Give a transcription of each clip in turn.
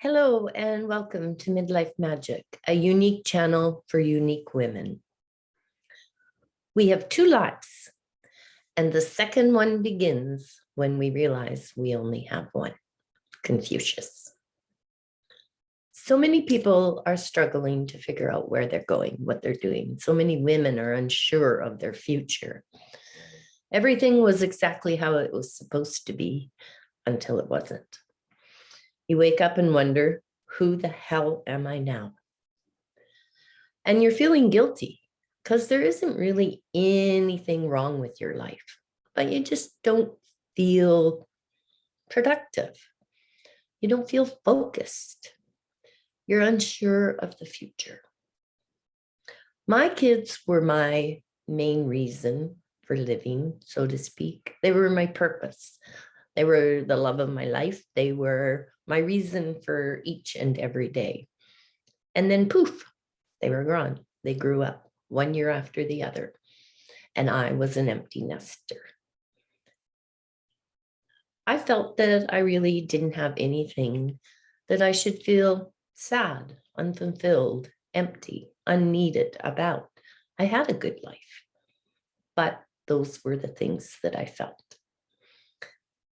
Hello and welcome to Midlife Magic, a unique channel for unique women. We have two lives, and the second one begins when we realize we only have one. Confucius. So many people are struggling to figure out where they're going, what they're doing. So many women are unsure of their future. Everything was exactly how it was supposed to be until it wasn't. You wake up and wonder, who the hell am I now? And you're feeling guilty because there isn't really anything wrong with your life, but you just don't feel productive. You don't feel focused. You're unsure of the future. My kids were my main reason for living, so to speak. They were my purpose. They were the love of my life. They were my reason for each and every day. And then poof, they were gone. They grew up one year after the other, and I was an empty nester. I felt that I really didn't have anything that I should feel sad, unfulfilled, empty, unneeded about. I had a good life, but those were the things that I felt.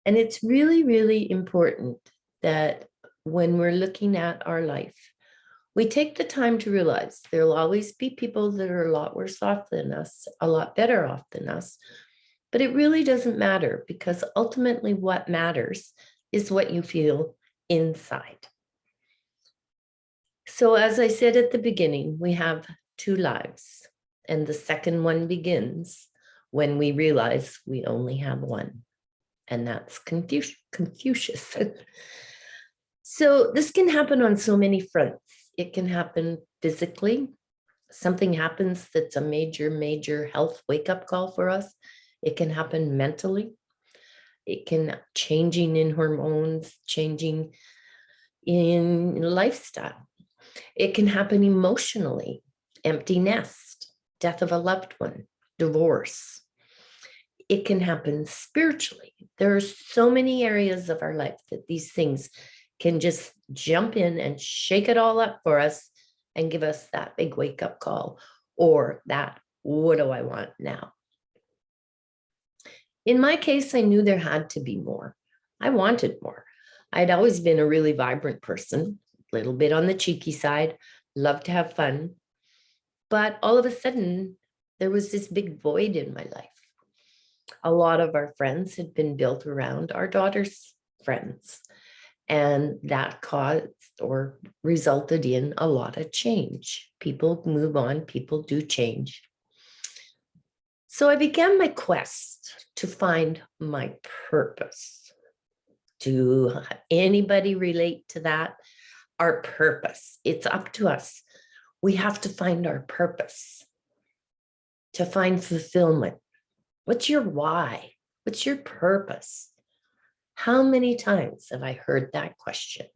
And it's really, really important that when we're looking at our life, we take the time to realize there'll always be people that are a lot worse off than us, a lot better off than us, but it really doesn't matter because ultimately what matters is what you feel inside. So as I said at the beginning, we have two lives, and the second one begins when we realize we only have one, and that's Confucius. So this can happen on so many fronts. It can happen physically. Something happens that's a major health wake-up call for us. It can happen mentally. It can changing in hormones, changing in lifestyle. It can happen emotionally, empty nest, death of a loved one, divorce. It can happen spiritually. There are so many areas of our life that these things can just jump in and shake it all up for us and give us that big wake-up call or that, what do I want now? In my case, I knew there had to be more. I wanted more. I'd always been a really vibrant person, a little bit on the cheeky side, loved to have fun. But all of a sudden, there was this big void in my life. A lot of our friends had been built around our daughter's friends. And that caused or resulted in a lot of change. People move on, people do change. So I began my quest to find my purpose. Do anybody relate to that? Our purpose. It's up to us. We have to find our purpose, to find fulfillment. What's your why? What's your purpose? How many times have I heard that question?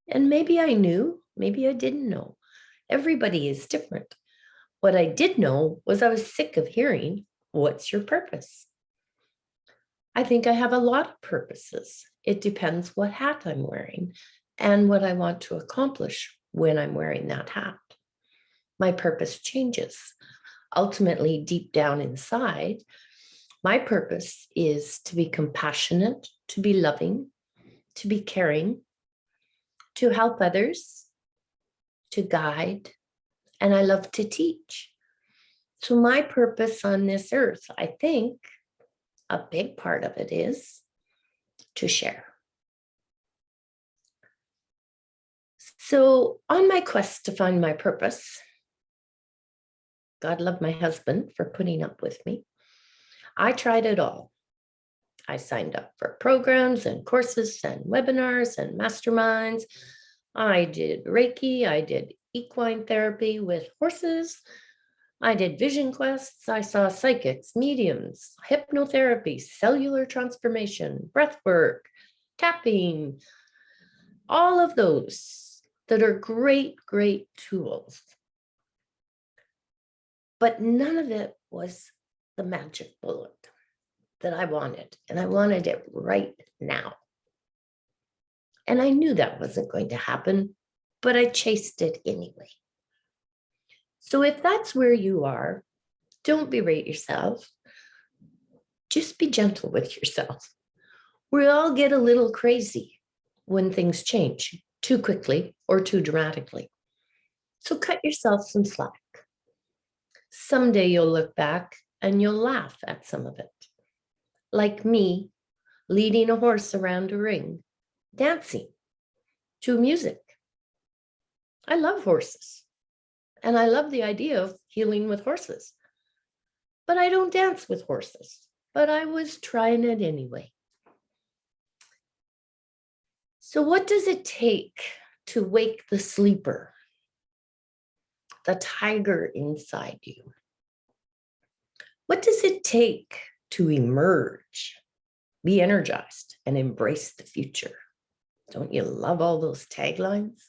And maybe I knew, maybe I didn't know. Everybody is different. What I did know was I was sick of hearing, what's your purpose? I think I have a lot of purposes. It depends what hat I'm wearing and what I want to accomplish when I'm wearing that hat. My purpose changes. Ultimately, deep down inside, my purpose is to be compassionate, to be loving, to be caring, to help others, to guide, and I love to teach. So my purpose on this earth, I think a big part of it is to share. So on my quest to find my purpose, God love my husband for putting up with me. I tried it all. I signed up for programs and courses and webinars and masterminds. I did Reiki. I did equine therapy with horses. I did vision quests. I saw psychics, mediums, hypnotherapy, cellular transformation, breath work, tapping, all of those that are great, great tools. But none of it was the magic bullet that I wanted, and I wanted it right now. And I knew that wasn't going to happen, but I chased it anyway. So if that's where you are, don't berate yourself. Just be gentle with yourself. We all get a little crazy when things change too quickly or too dramatically. So cut yourself some slack. Someday you'll look back and you'll laugh at some of it. Like me leading a horse around a ring, dancing to music. I love horses and I love the idea of healing with horses, but I don't dance with horses, but I was trying it anyway. So what does it take to wake the sleeper, the tiger inside you? What does it take to emerge, be energized, and embrace the future? Don't you love all those taglines?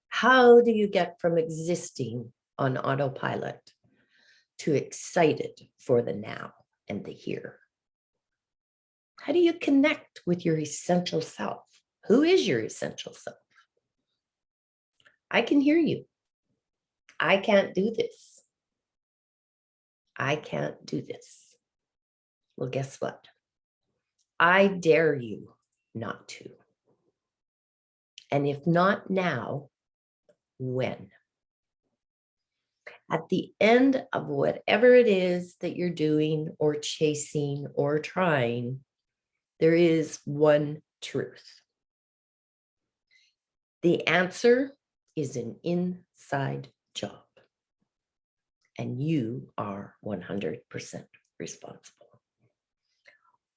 How do you get from existing on autopilot to excited for the now and the here? How do you connect with your essential self? Who is your essential self? I can hear you. I can't do this. I can't do this. Well, guess what? I dare you not to. And if not now, when? At the end of whatever it is that you're doing or chasing or trying, there is one truth. The answer is an inside job, and you are 100% responsible.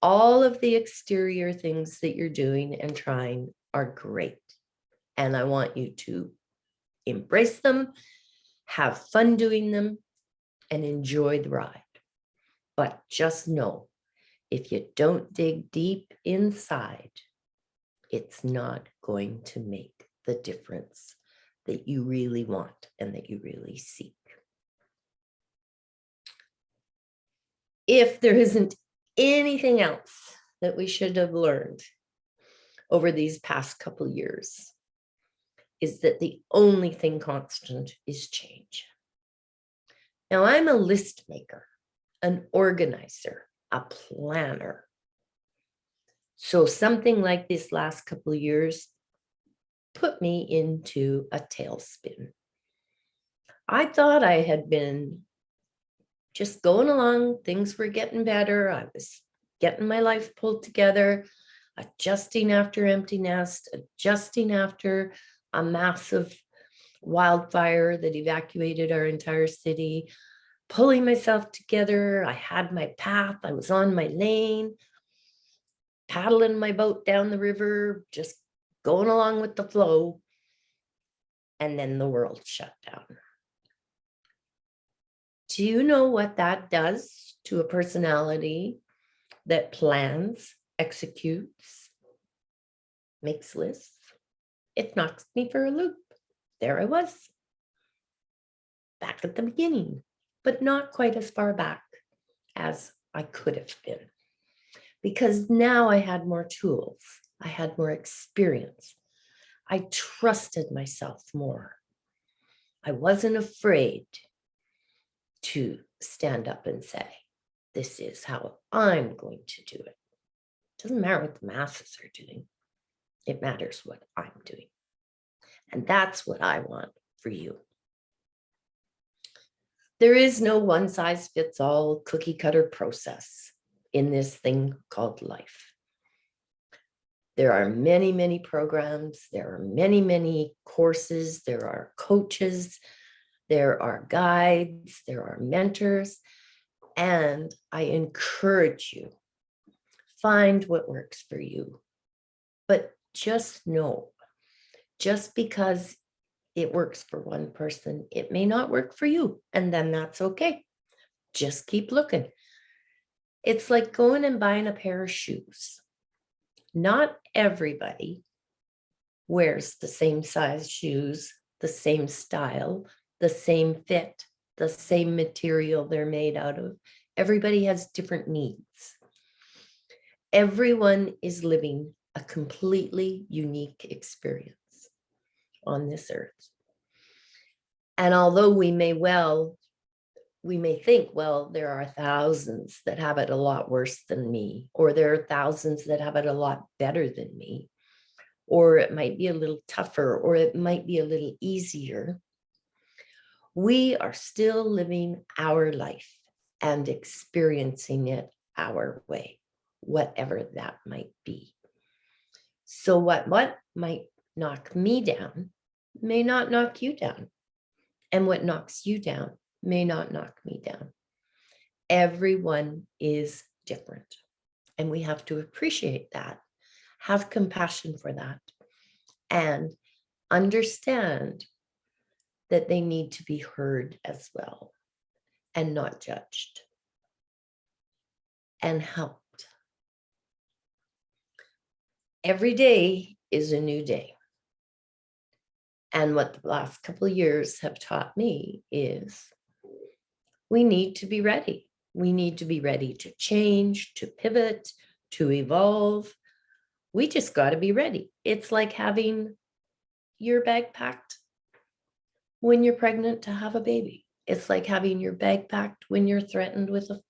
All of the exterior things that you're doing and trying are great, and I want you to embrace them, have fun doing them, and enjoy the ride. But just know, if you don't dig deep inside, it's not going to make the difference that you really want and that you really seek. If there isn't anything else that we should have learned over these past couple of years, is that the only thing constant is change. Now, I'm a list maker, an organizer, a planner. So something like this last couple of years put me into a tailspin. I thought I had been just going along, things were getting better. I was getting my life pulled together, adjusting after empty nest, adjusting after a massive wildfire that evacuated our entire city, pulling myself together. I had my path, I was on my lane, paddling my boat down the river, just going along with the flow. And then the world shut down. Do you know what that does to a personality that plans, executes, makes lists? It knocks me for a loop. There I was, back at the beginning, but not quite as far back as I could have been. Because now I had more tools, I had more experience. I trusted myself more. I wasn't afraid to stand up and say, this is how I'm going to do it. It doesn't matter what the masses are doing. It matters what I'm doing. And that's what I want for you. There is no one size fits all cookie cutter process in this thing called life. There are many, many programs. There are many, many courses. There are coaches. There are guides. There are mentors. And I encourage you, find what works for you. But just know, just because it works for one person, it may not work for you. And then that's okay. Just keep looking. It's like going and buying a pair of shoes. Not everybody wears the same size shoes, the same style, the same fit, the same material they're made out of. Everybody has different needs. Everyone is living a a completely unique experience on this earth. And although we may think, well, there are thousands that have it a lot worse than me, or there are thousands that have it a lot better than me, or it might be a little tougher, or it might be a little easier. We are still living our life and experiencing it our way, whatever that might be. So what might knock me down may not knock you down. And what knocks you down may not knock me down. Everyone is different. And we have to appreciate that, have compassion for that, and understand that they need to be heard as well and not judged and helped. Every day is a new day. And what the last couple of years have taught me is we need to be ready. We need to be ready to change, to pivot, to evolve. We just got to be ready. It's like having your bag packed when you're pregnant to have a baby. It's like having your bag packed when you're threatened with a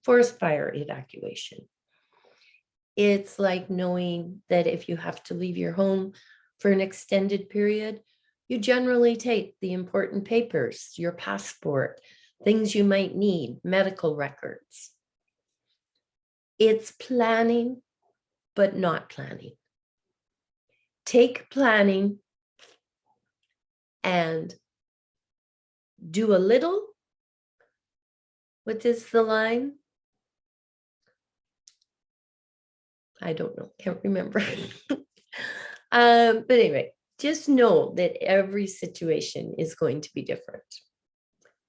forest fire evacuation. It's like knowing that if you have to leave your home for an extended period, you generally take the important papers, your passport, things you might need, medical records. It's planning, but not planning. Take planning and do a little. What is the line? I don't know, can't remember. But anyway, just know that every situation is going to be different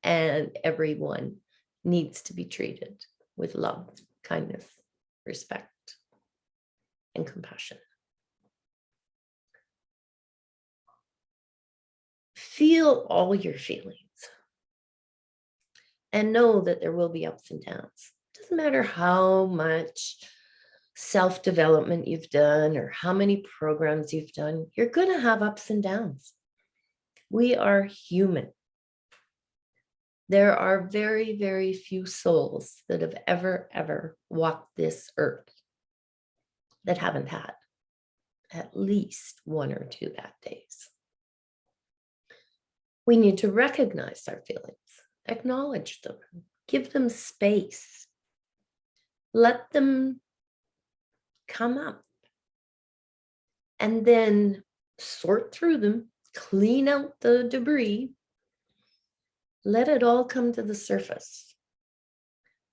and everyone needs to be treated with love, kindness, respect, and compassion. Feel all your feelings and know that there will be ups and downs. It doesn't matter how much self-development you've done or how many programs you've done, you're going to have ups and downs. We are human. There are very, very few souls that have ever walked this earth that haven't had at least one or two bad days. We need to recognize our feelings, acknowledge them, give them space, let them come up, and then sort through them, clean out the debris, let it all come to the surface.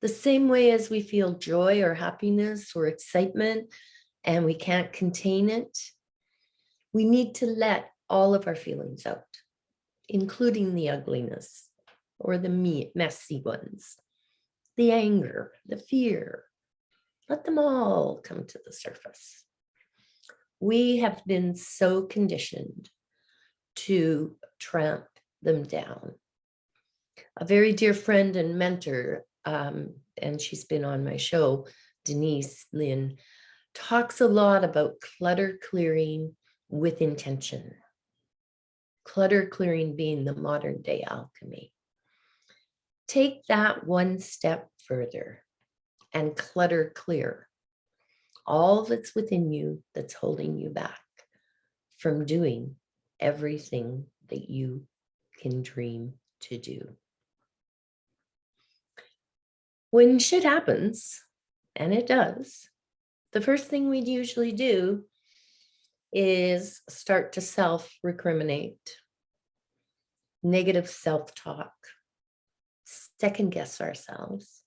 The same way as we feel joy or happiness or excitement and we can't contain it, we need to let all of our feelings out, including the ugliness or the messy ones, the anger, the fear. Let them all come to the surface. We have been so conditioned to tramp them down. A very dear friend and mentor, and she's been on my show, Denise Lynn, talks a lot about clutter clearing with intention. Clutter clearing being the modern day alchemy. Take that one step further and clutter clear all that's within you that's holding you back from doing everything that you can dream to do. When shit happens, and it does, the first thing we'd usually do is start to self-recriminate, negative self-talk, second-guess ourselves.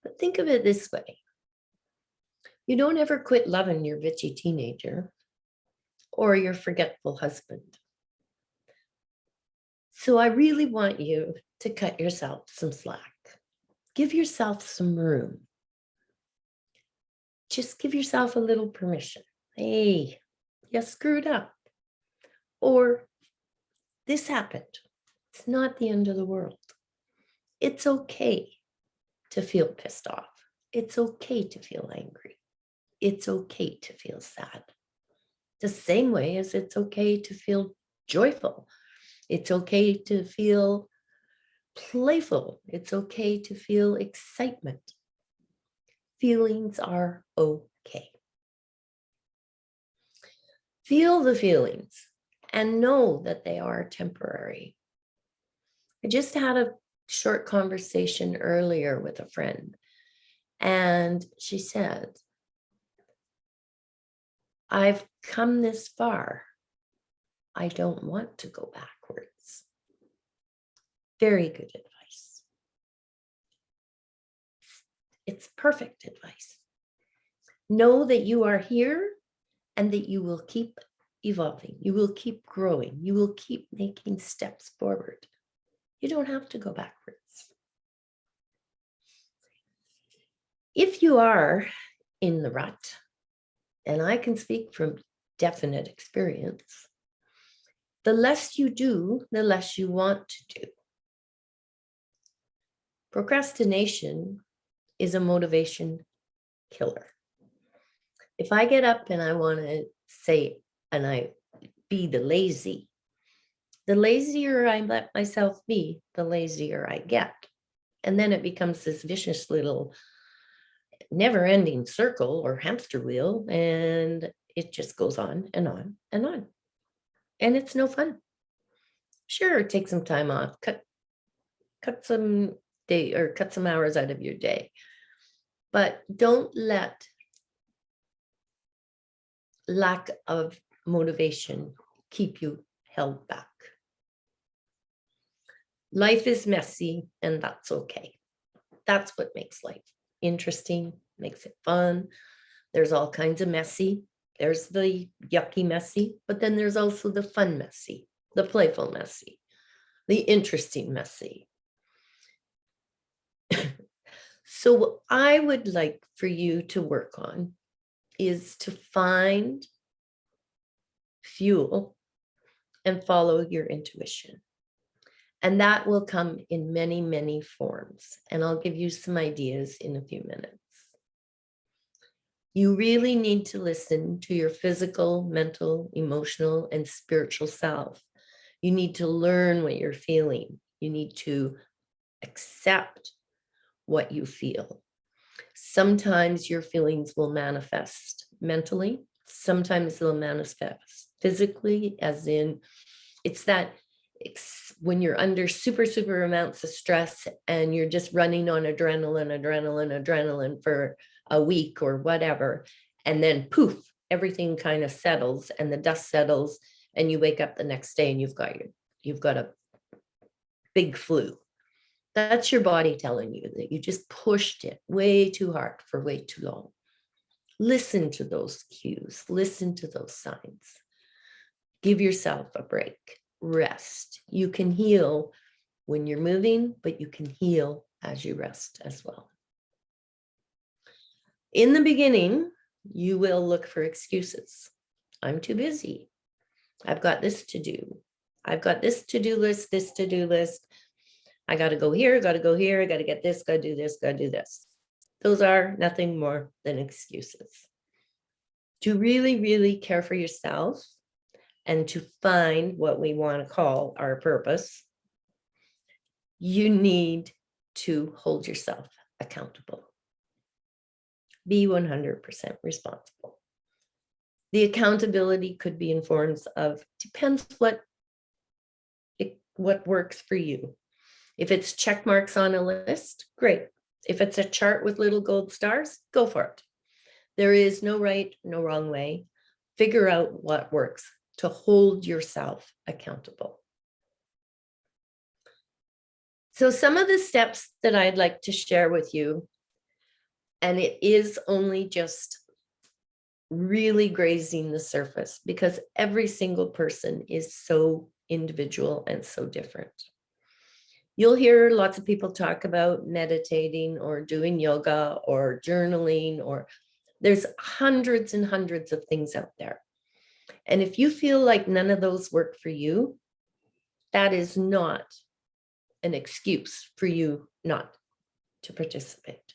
But think of it this way. You don't ever quit loving your bitchy teenager or your forgetful husband. So I really want you to cut yourself some slack. Give yourself some room. Just give yourself a little permission. Hey, you screwed up. Or this happened. It's not the end of the world. It's okay to feel pissed off. It's okay to feel angry. it's okay to feel sad. The same way as it's okay to feel joyful. It's okay to feel playful. It's okay to feel excitement. Feelings are okay. Feel the feelings and know that they are temporary. I just had a short conversation earlier with a friend, and she said, I've come this far. I don't want to go backwards. Very good advice. It's perfect advice. Know that you are here and that you will keep evolving. You will keep growing. You will keep making steps forward. You don't have to go backwards. If you are in the rut, and I can speak from definite experience, the less you do, the less you want to do. Procrastination is a motivation killer. If I get up and I want to say, and I be the lazier I let myself be, the lazier I get. And then it becomes this vicious little never-ending circle or hamster wheel, and it just goes on and on and on. And it's no fun. Sure, take some time off, cut some day or cut some hours out of your day. But don't let lack of motivation keep you held back. Life is messy, and that's okay. That's what makes life interesting, makes it fun. There's all kinds of messy. There's the yucky messy, but then there's also the fun messy, the playful messy, the interesting messy. So what I would like for you to work on is to find fuel and follow your intuition. And that will come in many, many forms. And I'll give you some ideas in a few minutes. You really need to listen to your physical, mental, emotional, and spiritual self. You need to learn what you're feeling. You need to accept what you feel. Sometimes your feelings will manifest mentally. Sometimes they'll manifest physically, as in it's that when you're under super amounts of stress and you're just running on adrenaline for a week or whatever, and then poof, everything kind of settles and the dust settles, and you wake up the next day and you've got a big flu. That's your body telling you that you just pushed it way too hard for way too long. Listen to those cues, listen to those signs. Give yourself a break, rest. You can heal when you're moving, but you can heal as you rest as well. In the beginning, you will look for excuses. I'm too busy. I've got this to do. I've got this to-do list, this to-do list. I got to go here, got to go here. I got to get this, got to do this, got to do this. Those are nothing more than excuses. To really, really care for yourself and to find what we want to call our purpose, you need to hold yourself accountable. Be 100% responsible. The accountability could be in forms of, depends what works for you. If it's check marks on a list, great. If it's a chart with little gold stars, go for it. There is no right, no wrong way. Figure out what works to hold yourself accountable. So some of the steps that I'd like to share with you, and it is only just really grazing the surface because every single person is so individual and so different. You'll hear lots of people talk about meditating or doing yoga or journaling, or there's hundreds and hundreds of things out there. And if you feel like none of those work for you, that is not an excuse for you not to participate.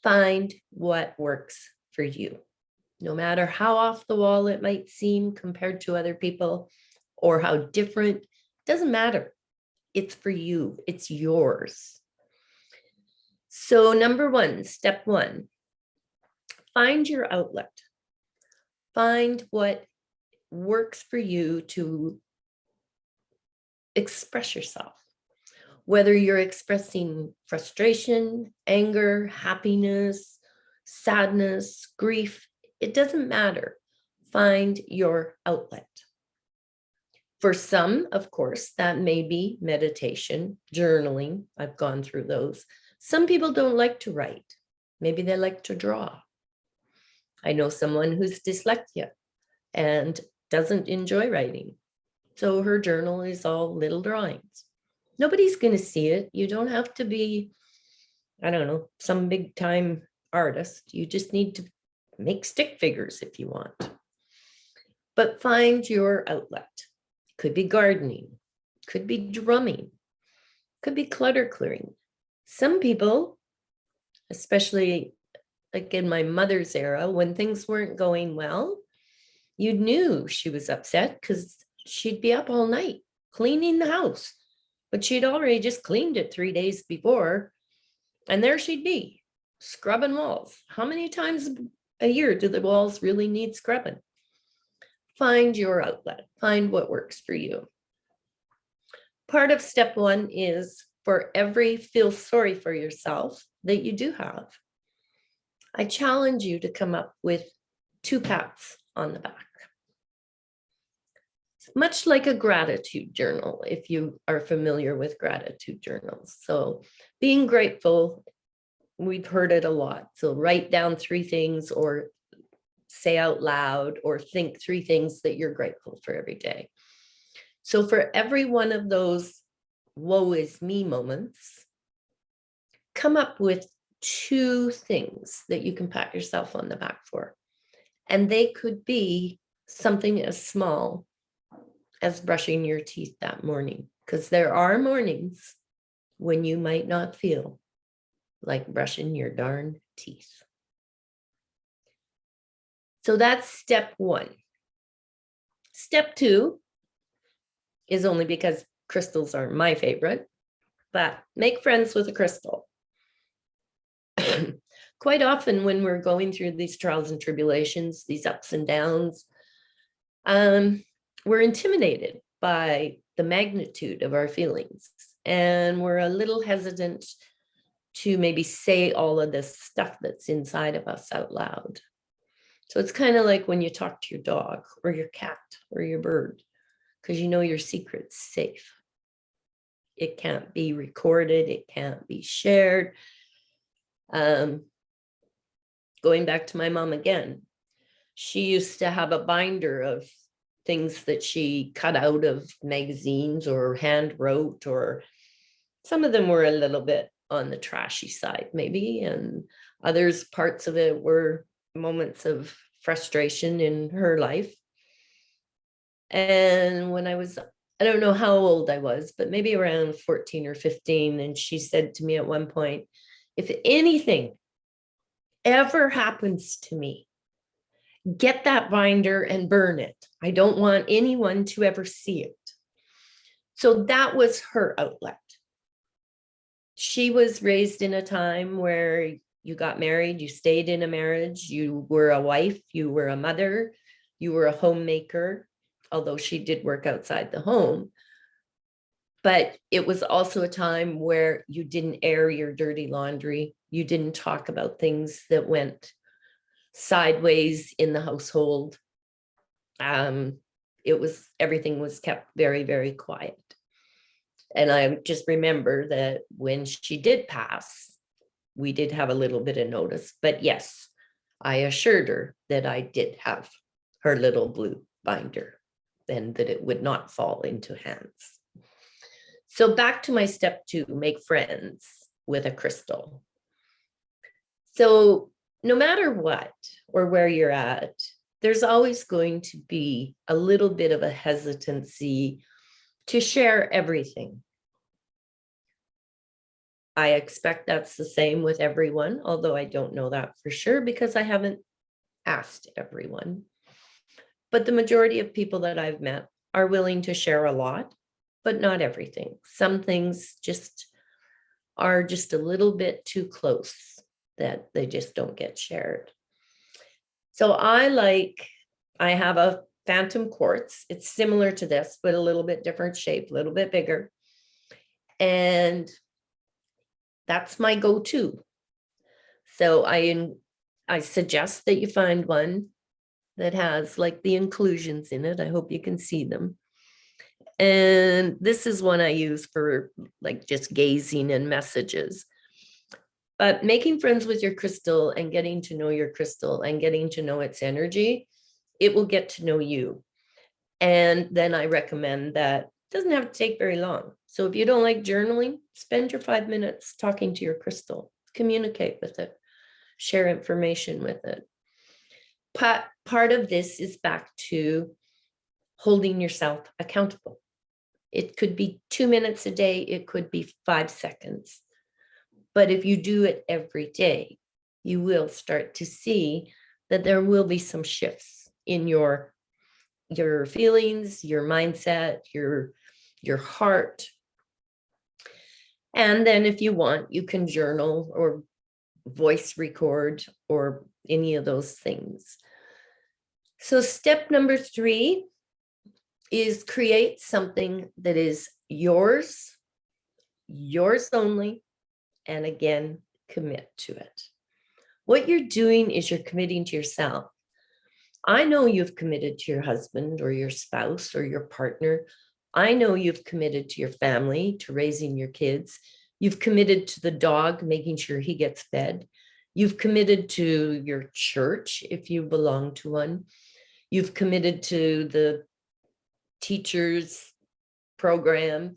Find what works for you. No matter how off the wall it might seem compared to other people or how different, doesn't matter. It's for you, it's yours. So, number one, step one, find your outlet. Find what works for you to express yourself. Whether you're expressing frustration, anger, happiness, sadness, grief, it doesn't matter. Find your outlet. For some, of course, that may be meditation, journaling. I've gone through those. Some people don't like to write. Maybe they like to draw. I know someone who's dyslexia and doesn't enjoy writing. So her journal is all little drawings. Nobody's going to see it. You don't have to be, I don't know, some big time artist. You just need to make stick figures if you want. But find your outlet. Could be gardening, could be drumming, could be clutter clearing. Some people, especially like in my mother's era, when things weren't going well, you knew she was upset because she'd be up all night cleaning the house, but she'd already just cleaned it 3 days before. And there she'd be scrubbing walls. How many times a year do the walls really need scrubbing? Find your outlet, find what works for you. Part of step one is for every feel sorry for yourself that you do have, I challenge you to come up with 2 pats on the back. It's much like a gratitude journal, if you are familiar with gratitude journals. So being grateful, we've heard it a lot. So write down 3 things or say out loud or think 3 things that you're grateful for every day. So for every one of those woe is me moments, come up with 2 things that you can pat yourself on the back for. And they could be something as small as brushing your teeth that morning, because there are mornings when you might not feel like brushing your darn teeth. So that's step 1. Step 2 is only because crystals are my favorite, but make friends with a crystal. Quite often when we're going through these trials and tribulations, these ups and downs, we're intimidated by the magnitude of our feelings, and we're a little hesitant to maybe say all of this stuff that's inside of us out loud. So it's kind of like when you talk to your dog or your cat or your bird, because you know your secret's safe. It can't be recorded. It can't be shared. Going back to my mom again, she used to have a binder of things that she cut out of magazines or hand wrote, or some of them were a little bit on the trashy side maybe, and others parts of it were moments of frustration in her life. And when I don't know how old I was, but maybe around 14 or 15, and she said to me at one point, if anything ever happens to me, get that binder and burn it. I don't want anyone to ever see it. So that was her outlet. She was raised in a time where you got married, you stayed in a marriage, you were a wife, you were a mother, you were a homemaker, although she did work outside the home. But it was also a time where you didn't air your dirty laundry. You didn't talk about things that went sideways in the household. Everything was kept very, very quiet. And I just remember that when she did pass, we did have a little bit of notice. But yes, I assured her that I did have her little blue binder and that it would not fall into hands. So back to my step 2, make friends with a crystal. So no matter what or where you're at, there's always going to be a little bit of a hesitancy to share everything. I expect that's the same with everyone, although I don't know that for sure because I haven't asked everyone. But the majority of people that I've met are willing to share a lot, but not everything. Some things just are just a little bit too close that they just don't get shared. So I have a phantom quartz. It's similar to this, but a little bit different shape, a little bit bigger. And that's my go-to. So I suggest that you find one that has like the inclusions in it. I hope you can see them. And this is one I use for like just gazing and messages. But making friends with your crystal and getting to know your crystal and getting to know its energy, it will get to know you. And then I recommend that it doesn't have to take very long. So if you don't like journaling, spend your 5 minutes talking to your crystal, communicate with it, share information with it. Part of this is back to holding yourself accountable. It could be 2 minutes a day, it could be 5 seconds. But if you do it every day, you will start to see that there will be some shifts in your feelings, your mindset, your heart. And then if you want, you can journal or voice record or any of those things. So step number 3 is create something that is yours only, and again, commit to it. What you're doing is you're committing to yourself. I know you've committed to your husband or your spouse or your partner. I know you've committed to your family, to raising your kids. You've committed to the dog, making sure he gets fed. You've committed to your church if you belong to one. You've committed to the teacher's program.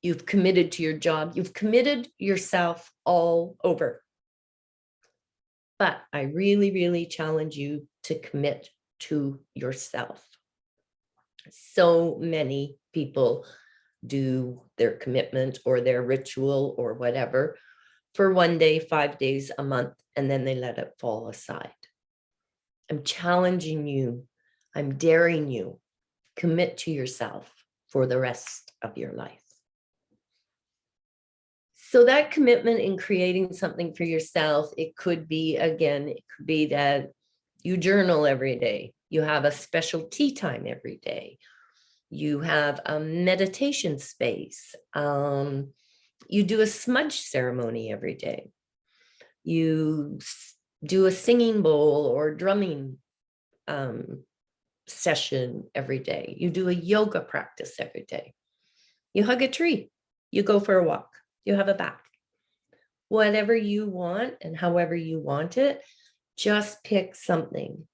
You've committed to your job. You've committed yourself all over. But I really, really challenge you to commit to yourself. So many people do their commitment or their ritual or whatever for 1 day, 5 days, a month, and then they let it fall aside. I'm challenging you. I'm daring you. Commit to yourself for the rest of your life. So that commitment in creating something for yourself, it could be, again, it could be that you journal every day. You have a special tea time every day. You have a meditation space. You do a smudge ceremony every day. You do a singing bowl or drumming session every day. You do a yoga practice every day. You hug a tree. You go for a walk. You have a bath. Whatever you want and however you want it, just pick something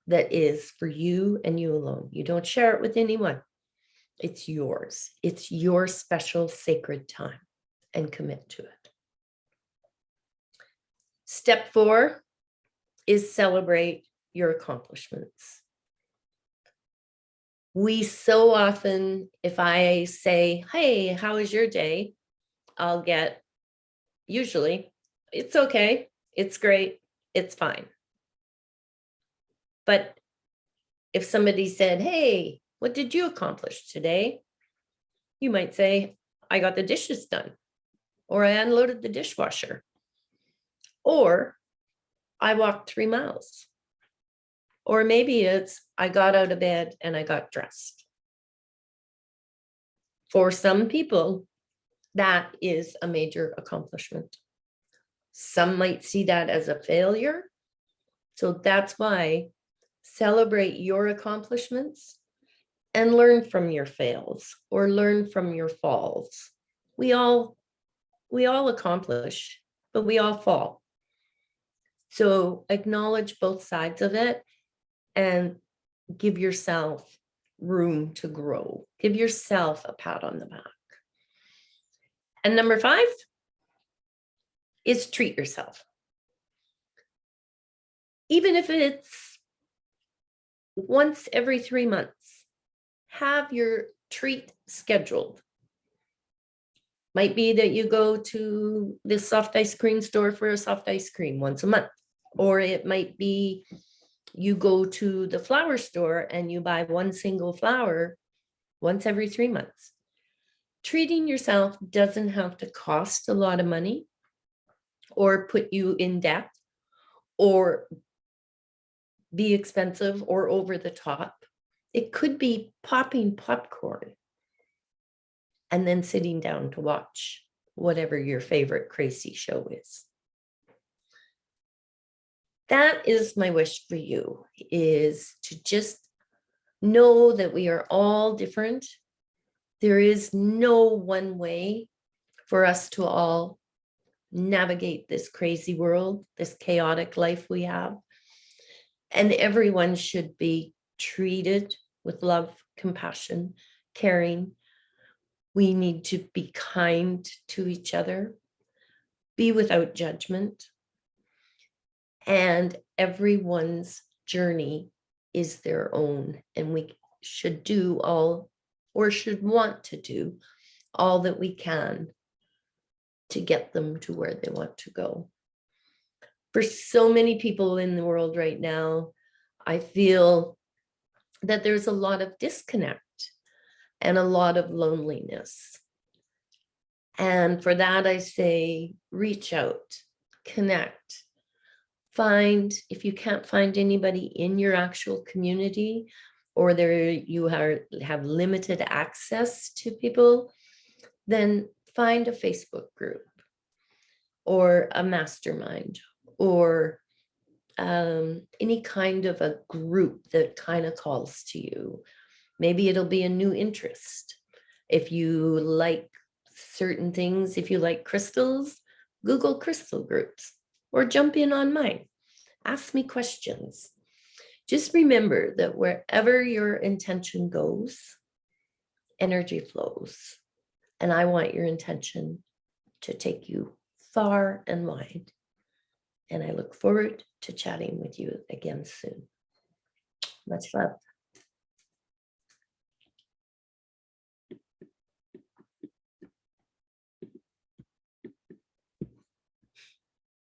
that is for you and you alone. You don't share it with anyone. It's yours. It's your special sacred time, and commit to it. Step 4 is celebrate your accomplishments. We so often, if I say, hey, how was your day? I'll get usually, it's okay, it's great, it's fine. But if somebody said, hey, what did you accomplish today? You might say, I got the dishes done, or I unloaded the dishwasher, or I walked 3 miles. Or maybe it's, I got out of bed and I got dressed. For some people, that is a major accomplishment. Some might see that as a failure. So that's why celebrate your accomplishments and learn from your fails or learn from your falls. We all accomplish, but we all fall. So acknowledge both sides of it and give yourself room to grow. Give yourself a pat on the back. And number 5 is treat yourself. Even if it's once every 3 months, have your treat scheduled. Might be that you go to this soft ice cream store for a soft ice cream once a month. Or it might be you go to the flower store and you buy one single flower once every 3 months. Treating yourself doesn't have to cost a lot of money or put you in debt or be expensive or over the top. It could be popping popcorn and then sitting down to watch whatever your favorite crazy show is. That is my wish for you, is to just know that we are all different. There is no one way for us to all navigate this crazy world, this chaotic life we have. And everyone should be treated with love, compassion, caring. We need to be kind to each other, be without judgment. And everyone's journey is their own. And we should do all, or should want to do all that we can to get them to where they want to go. For so many people in the world right now, I feel that there's a lot of disconnect and a lot of loneliness. And for that, I say, reach out, connect, find, if you can't find anybody in your actual community, or there you have limited access to people, then find a Facebook group or a mastermind or any kind of a group that kind of calls to you. Maybe it'll be a new interest. If you like certain things, if you like crystals, Google crystal groups or jump in on mine. Ask me questions. Just remember that wherever your intention goes, energy flows. And I want your intention to take you far and wide. And I look forward to chatting with you again soon. Much love.